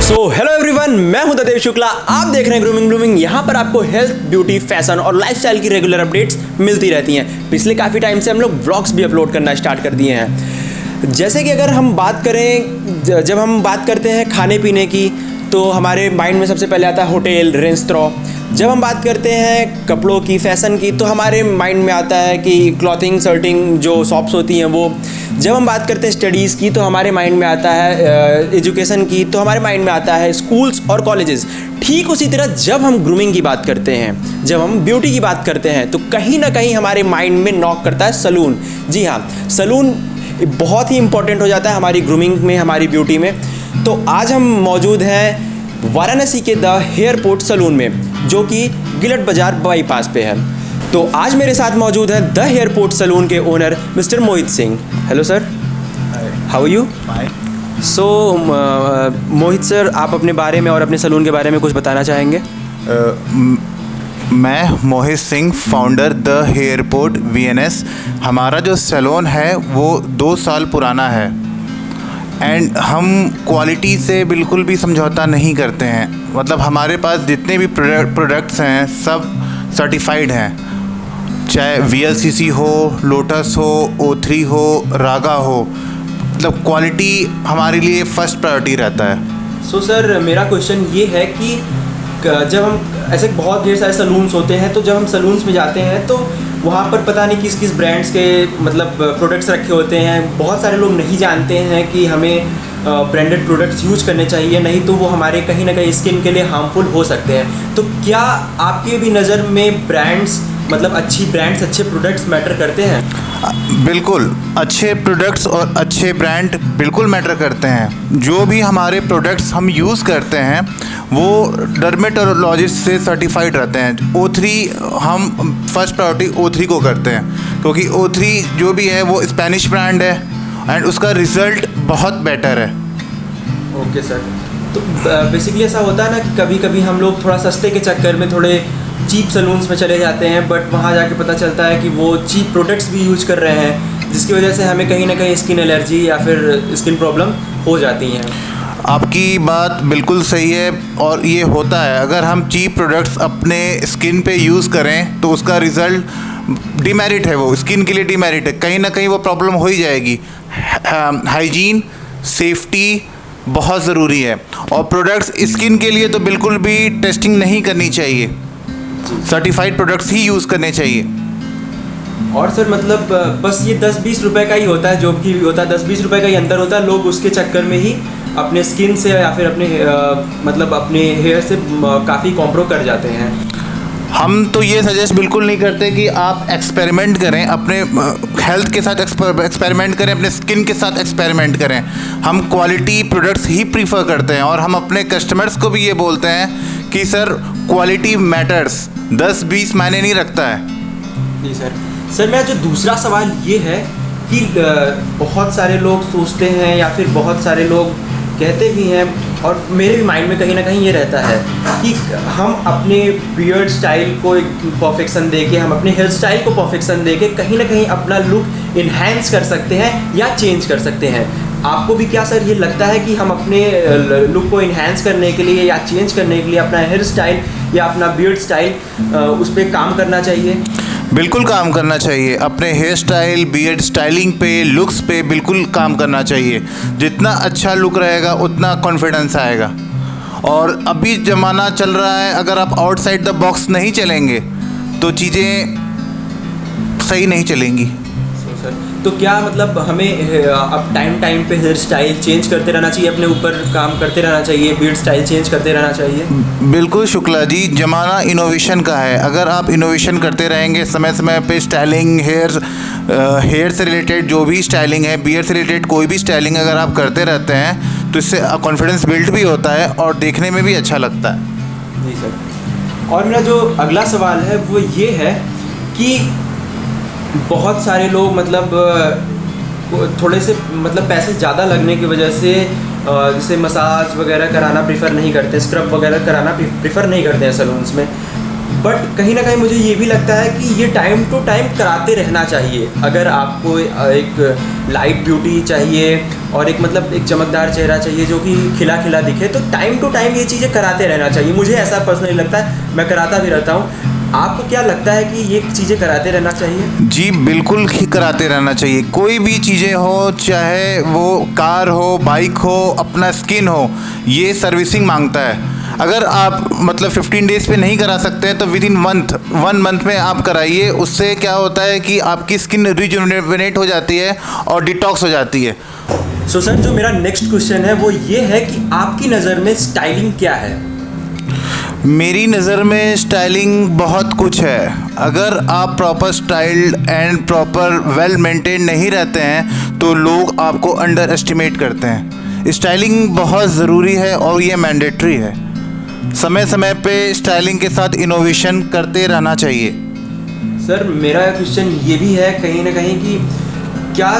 Hello everyone, मैं हूं देव शुक्ला। आप देख रहे हैं ग्रूमिंग ब्लूमिंग। यहाँ पर आपको हेल्थ, ब्यूटी, फैशन और लाइफस्टाइल की रेगुलर अपडेट्स मिलती रहती हैं। पिछले काफ़ी टाइम से हम लोग व्लॉग्स भी अपलोड करना स्टार्ट कर दिए हैं। जैसे कि अगर हम बात करें, जब हम बात करते हैं खाने पीने की, तो हमारे माइंड में सबसे पहले आता है होटल, रेस्टोरेंट। जब हम बात करते हैं कपड़ों की, फैशन की, तो हमारे माइंड में आता है कि क्लॉथिंग, शर्टिंग जो शॉप्स होती हैं वो। जब हम बात करते हैं स्टडीज़ की, तो हमारे माइंड में आता है एजुकेशन की, तो हमारे माइंड में आता है स्कूल्स और कॉलेजेस। ठीक उसी तरह जब हम ग्रूमिंग की बात करते हैं, जब हम ब्यूटी की बात करते हैं, तो कहीं ना कहीं हमारे माइंड में नॉक करता है सलून। जी हाँ, सलून बहुत ही इंपॉर्टेंट हो जाता है हमारी ग्रूमिंग में, हमारी ब्यूटी में। तो आज हम मौजूद हैं वाराणसी के द हेयरपोर्ट सलून में, जो कि गिलट बाजार बाईपास पे है। तो आज मेरे साथ मौजूद है द हेयरपोर्ट सलून के owner mister Mohit Singh. Hello sir, how are you? Fine. So Mohit sir, आप अपने बारे में और अपने सलून के बारे में कुछ बताना चाहेंगे? मैं Mohit Singh, founder the हेयरपोर्ट VNS। हमारा जो सैलून है वो 2 साल पुराना है एंड हम क्वालिटी से बिल्कुल भी समझौता नहीं करते हैं। मतलब हमारे पास जितने भी प्रोडक्ट्स हैं सब सर्टिफाइड हैं, चाहे VLCC हो, लोटस हो, O3 हो, रागा हो। मतलब क्वालिटी हमारे लिए फर्स्ट प्रायोरिटी रहता है। सो सर, मेरा क्वेश्चन ये है कि जब हम ऐसे बहुत ढेर सारे सलून्स होते हैं, तो जब हम सलून्स में जाते हैं तो वहाँ पर पता नहीं किस किस ब्रांड्स के मतलब प्रोडक्ट्स रखे होते हैं। बहुत सारे लोग नहीं जानते हैं कि हमें ब्रांडेड प्रोडक्ट्स यूज करने चाहिए, नहीं तो वो हमारे कहीं ना कहीं स्किन के लिए हार्मफुल हो सकते हैं। तो क्या आपके भी नज़र में ब्रांड्स, मतलब अच्छी ब्रांड्स, अच्छे प्रोडक्ट्स मैटर करते हैं? बिल्कुल, अच्छे प्रोडक्ट्स और अच्छे ब्रांड बिल्कुल मैटर करते हैं। जो भी हमारे प्रोडक्ट्स हम यूज़ करते हैं वो डर्मेटोलॉजिस्ट से सर्टिफाइड रहते हैं। O3 हम फर्स्ट प्रायोरिटी O3 को करते हैं, क्योंकि O3 जो भी है वो स्पेनिश ब्रांड है एंड उसका रिज़ल्ट बहुत बेटर है। ओके सर, तो बेसिकली ऐसा होता है ना कि कभी कभी हम लोग थोड़ा सस्ते के चक्कर में थोड़े चीप सलून्स में चले जाते हैं, बट वहाँ जाके पता चलता है कि वो चीप प्रोडक्ट्स भी यूज कर रहे हैं, जिसकी वजह से हमें कहीं ना कहीं स्किन एलर्जी या फिर स्किन प्रॉब्लम हो जाती हैं। आपकी बात बिल्कुल सही है और ये होता है। अगर हम चीप प्रोडक्ट्स अपने स्किन पे यूज़ करें तो उसका रिज़ल्ट डिमेरिट है, वो स्किन के लिए डिमेरिट है। कहीं ना कहीं वो प्रॉब्लम हो ही जाएगी। हाइजीन, सेफ्टी बहुत ज़रूरी है और प्रोडक्ट्स स्किन के लिए तो बिल्कुल भी टेस्टिंग नहीं करनी चाहिए, सर्टिफाइड प्रोडक्ट्स ही यूज़ करने चाहिए। और सर मतलब बस ये 10-20 रुपए का ही होता है, जो भी होता है 10-20 रुपए का ही अंतर होता है। लोग उसके चक्कर में ही अपने स्किन से या फिर अपने मतलब अपने हेयर से काफ़ी कॉम्प्रो कर जाते हैं। हम तो ये सजेस्ट बिल्कुल नहीं करते कि आप एक्सपेरिमेंट करें, अपने हेल्थ के साथ एक्सपेरिमेंट करें, अपने स्किन के साथ एक्सपेरिमेंट करें। हम क्वालिटी प्रोडक्ट्स ही प्रीफर करते हैं और हम अपने कस्टमर्स को भी ये बोलते हैं कि सर क्वालिटी मैटर्स, 10-20 मायने नहीं रखता है। जी सर। सर, मेरा जो दूसरा सवाल ये है कि बहुत सारे लोग सोचते हैं या फिर बहुत सारे लोग कहते भी हैं, और मेरे भी माइंड में कहीं ना कहीं ये रहता है कि हम अपने बियर्ड स्टाइल को एक परफेक्शन दे के, हम अपने हेयर स्टाइल को परफेक्शन दे के कहीं ना कहीं अपना लुक इन्हेंस कर सकते हैं या चेंज कर सकते हैं। आपको भी क्या सर ये लगता है कि हम अपने लुक को इन्हेंस करने के लिए या चेंज करने के लिए अपना हेयर स्टाइल या अपना बियर्ड स्टाइल उस पर काम करना चाहिए? बिल्कुल काम करना चाहिए। अपने हेयर स्टाइल, बियर्ड स्टाइलिंग पे, लुक्स पे बिल्कुल काम करना चाहिए। जितना अच्छा लुक रहेगा उतना कॉन्फिडेंस आएगा। और अभी ज़माना चल रहा है, अगर आप आउटसाइड द बॉक्स नहीं चलेंगे तो चीज़ें सही नहीं चलेंगी। तो क्या मतलब हमें अब टाइम पे हेयर स्टाइल चेंज करते रहना चाहिए, अपने ऊपर काम करते रहना चाहिए, बियर्ड स्टाइल चेंज करते रहना चाहिए? बिल्कुल शुक्ला जी, ज़माना इनोवेशन का है। अगर आप इनोवेशन करते रहेंगे समय समय पे, स्टाइलिंग, हेयर से रिलेटेड जो भी स्टाइलिंग है, बियर्ड से रिलेटेड कोई भी स्टाइलिंग अगर आप करते रहते हैं तो इससे कॉन्फिडेंस बिल्ड भी होता है और देखने में भी अच्छा लगता है। जी सर। और मेरा जो अगला सवाल है वो ये है कि बहुत सारे लोग मतलब थोड़े से मतलब पैसे ज़्यादा लगने की वजह से जैसे मसाज वगैरह कराना प्रीफर नहीं करते, स्क्रब वगैरह कराना प्रीफर नहीं करते हैं सलून्स में। बट कहीं ना कहीं मुझे ये भी लगता है कि ये टाइम टू टाइम कराते रहना चाहिए। अगर आपको एक लाइट ब्यूटी चाहिए और एक मतलब एक चमकदार चेहरा चाहिए जो कि खिला खिला दिखे। तो टाइम टू टाइम ये चीज़ें कराते रहना चाहिए, मुझे ऐसा पर्सनली लगता है, मैं कराता भी रहता हूँ। आपको क्या लगता है कि ये चीज़ें कराते रहना चाहिए? जी बिल्कुल ही कराते रहना चाहिए। कोई भी चीज़ें हो, चाहे वो कार हो, बाइक हो, अपना स्किन हो, ये सर्विसिंग मांगता है। अगर आप मतलब 15 डेज़ पे नहीं करा सकते हैं तो विद इन वन मंथ में आप कराइए। उससे क्या होता है कि आपकी स्किन रिजुवेनेट हो जाती है और डिटॉक्स हो जाती है। सो सर, जो मेरा नेक्स्ट क्वेश्चन है वो ये है कि आपकी नज़र में स्टाइलिंग क्या है? मेरी नज़र में स्टाइलिंग बहुत कुछ है। अगर आप proper styled and proper well maintain नहीं रहते हैं तो लोग आपको अंडर एस्टिमेट करते हैं। स्टाइलिंग बहुत ज़रूरी है और ये मैंडेटरी है। समय समय पे स्टाइलिंग के साथ इनोवेशन करते रहना चाहिए। सर, मेरा क्वेश्चन ये भी है कहीं ना कहीं कि क्या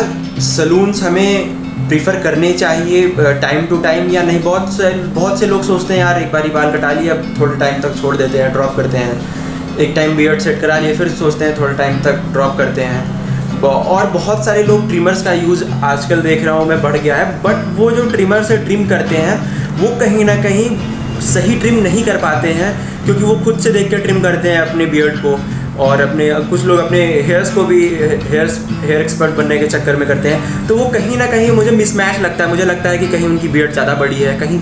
सलून्स हमें प्रीफर करने चाहिए टाइम टू टाइम या नहीं? बहुत से लोग सोचते हैं यार एक बार ही बाल कटा लिए, अब थोड़े टाइम तक छोड़ देते हैं, ड्रॉप करते हैं। एक टाइम बियर्ड सेट करा लिए, फिर सोचते हैं थोड़े टाइम तक ड्रॉप करते हैं। और बहुत सारे लोग ट्रिमर्स का यूज़ आजकल देख रहा हूँ मैं बढ़ गया है, बट वो जो ट्रिमर से ट्रिम करते हैं वो कहीं ना कहीं सही ट्रिम नहीं कर पाते हैं, क्योंकि वो खुद से देख के ट्रिम करते हैं अपने बियर्ड को, और अपने कुछ लोग अपने हेयर्स को भी हेयर एक्सपर्ट बनने के चक्कर में करते हैं। तो वो कहीं ना कहीं मुझे मिसमैच लगता है। मुझे लगता है कि कहीं उनकी बियर्ड ज़्यादा बड़ी है, कहीं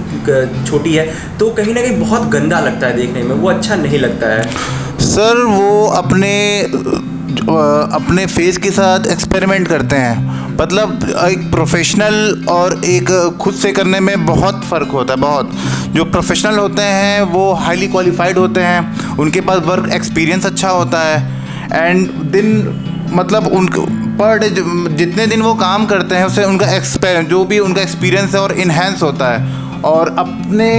छोटी है, तो कहीं ना कहीं बहुत गंदा लगता है देखने में, वो अच्छा नहीं लगता है। सर वो अपने फेस के साथ एक्सपेरिमेंट करते हैं। मतलब एक प्रोफेशनल और एक खुद से करने में बहुत फ़र्क होता है, बहुत। जो प्रोफेशनल होते हैं वो हाईली क्वालिफाइड होते हैं, उनके पास वर्क एक्सपीरियंस अच्छा होता है एंड मतलब उन पर डे जितने दिन वो काम करते हैं उससे उनका जो भी उनका एक्सपीरियंस है और इन्हेंस होता है। और अपने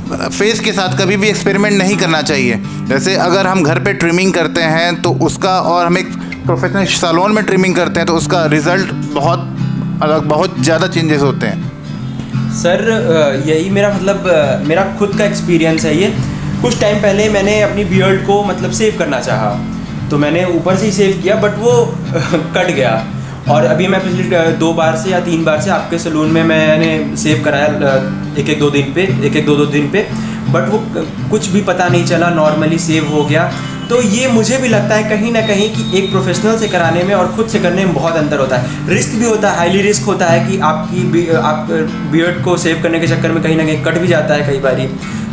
फेस के साथ कभी भी एक्सपेरिमेंट नहीं करना चाहिए। जैसे अगर हम घर पे ट्रिमिंग करते हैं तो उसका, और हम एक प्रोफेशनल सैलून में ट्रिमिंग करते हैं तो उसका रिज़ल्ट बहुत अलग, बहुत ज़्यादा चेंजेस होते हैं। सर यही मेरा खुद का एक्सपीरियंस है ये। कुछ टाइम पहले मैंने अपनी बियर्ड को मतलब सेव करना चाहा, तो मैंने ऊपर से ही सेव किया, बट वो कट गया। और अभी मैं पिछले 2 बार से या 3 बार से आपके सलून में मैंने सेव कराया एक दो दिन पे, बट वो कुछ भी पता नहीं चला, नॉर्मली सेव हो गया। तो ये मुझे भी लगता है कहीं ना कहीं कि एक प्रोफेशनल से कराने में और खुद से करने में बहुत अंतर होता है। रिस्क भी होता है, हाईली रिस्क होता है कि आप बियर्ड को सेव करने के चक्कर में कहीं ना कहीं कट भी जाता है कई बारी,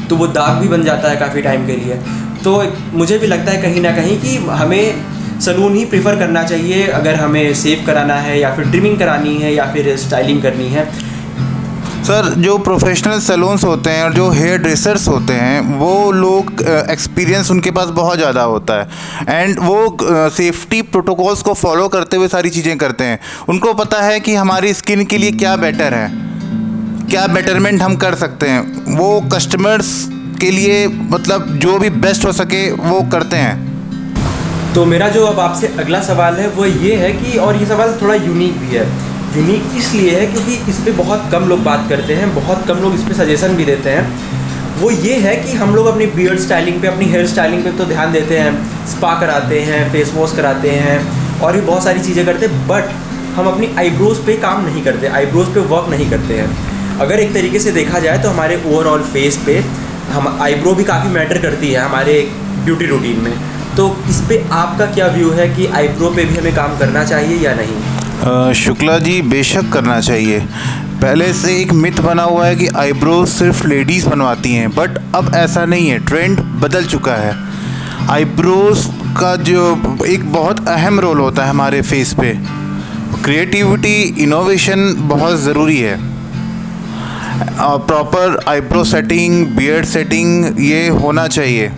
तो वो दाग भी बन जाता है काफ़ी टाइम के लिए। तो मुझे भी लगता है कहीं ना कहीं कि हमें सलून ही प्रेफर करना चाहिए अगर हमें सेव कराना है या फिर ट्रिमिंग करानी है या फिर स्टाइलिंग करनी है। सर जो प्रोफेशनल सैलून्स होते हैं और जो हेयर ड्रेसर्स होते हैं वो लोग एक्सपीरियंस उनके पास बहुत ज़्यादा होता है एंड वो सेफ्टी प्रोटोकॉल्स को फॉलो करते हुए सारी चीज़ें करते हैं। उनको पता है कि हमारी स्किन के लिए क्या बेटर है, क्या बेटरमेंट हम कर सकते हैं। वो कस्टमर्स के लिए मतलब जो भी बेस्ट हो सके वो करते हैं। तो मेरा जो अब आपसे अगला सवाल है वो ये है कि, और ये सवाल थोड़ा यूनिक भी है। यूनिक इसलिए है क्योंकि इस पे बहुत कम लोग बात करते हैं, बहुत कम लोग इस पे सजेशन भी देते हैं। वो ये है कि हम लोग अपनी बियर्ड स्टाइलिंग पे, अपनी हेयर स्टाइलिंग पे तो ध्यान देते हैं, स्पा कराते हैं, फेस वॉश कराते हैं और भी बहुत सारी चीज़ें करते हैं, बट हम अपनी आईब्रोज़ पे काम नहीं करते, आईब्रोज़ पे वर्क नहीं करते हैं। अगर एक तरीके से देखा जाए तो हमारे ओवरऑल फेस पे हम आईब्रो भी काफ़ी मैटर करती है हमारे ब्यूटी रूटीन में। तो इस पे आपका क्या व्यू है कि आईब्रो पे भी हमें काम करना चाहिए या नहीं? शुक्ला जी, बेशक करना चाहिए। पहले से एक मिथ बना हुआ है कि आईब्रो सिर्फ लेडीज़ बनवाती हैं, बट अब ऐसा नहीं है, ट्रेंड बदल चुका है। आईब्रोज का जो एक बहुत अहम रोल होता है हमारे फेस पे। क्रिएटिविटी, इनोवेशन बहुत ज़रूरी है। Proper eyebrow setting, beard setting ये होना चाहिए।